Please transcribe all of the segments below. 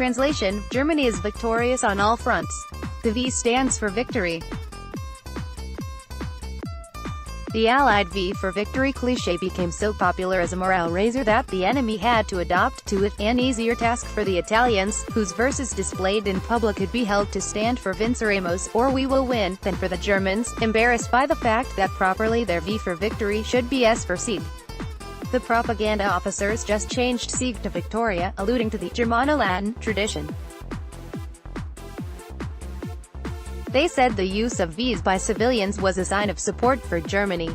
Translation: Germany is victorious on all fronts. The V stands for victory. The Allied V-for-Victory cliché became so popular as a morale raiser that the enemy had to adopt to it, an easier task for the Italians, whose verses displayed in public could be held to stand for Vinceremos, or we will win, than for the Germans, embarrassed by the fact that properly their V for victory should be S for Sieg. The propaganda officers just changed Sieg to Victoria, alluding to the Germano-Latin tradition. They said the use of V's by civilians was a sign of support for Germany.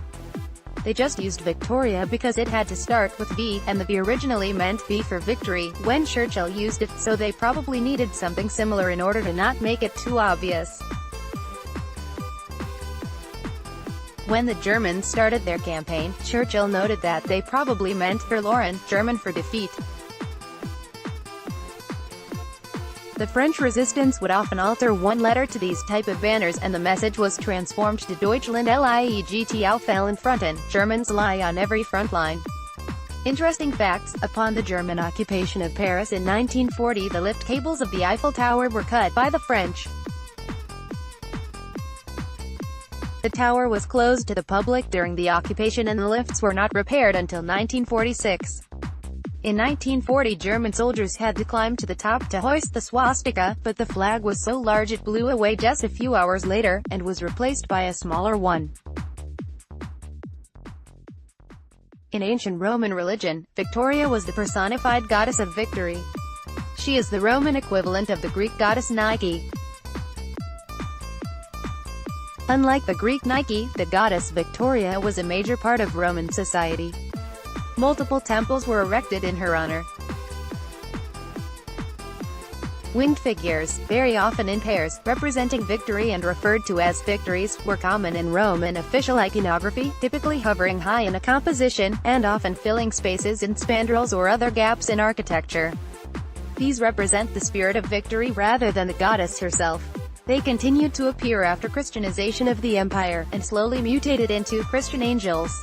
They just used Victoria because it had to start with V, and the V originally meant V for victory, when Churchill used it, so they probably needed something similar in order to not make it too obvious. When the Germans started their campaign, Churchill noted that they probably meant verloren, German for defeat. The French resistance would often alter one letter to these type of banners, and the message was transformed to Deutschland liegt auf allen Fronten, Germans lie on every front line. Interesting facts: upon the German occupation of Paris in 1940, the lift cables of the Eiffel Tower were cut by the French. The tower was closed to the public during the occupation, and the lifts were not repaired until 1946. In 1940, German soldiers had to climb to the top to hoist the swastika, but the flag was so large it blew away just a few hours later, and was replaced by a smaller one. In ancient Roman religion, Victoria was the personified goddess of victory. She is the Roman equivalent of the Greek goddess Nike. Unlike the Greek Nike, the goddess Victoria was a major part of Roman society. Multiple temples were erected in her honor. Winged figures, very often in pairs, representing victory and referred to as victories, were common in Roman official iconography, typically hovering high in a composition, and often filling spaces in spandrels or other gaps in architecture. These represent the spirit of victory rather than the goddess herself. They continued to appear after Christianization of the empire, and slowly mutated into Christian angels.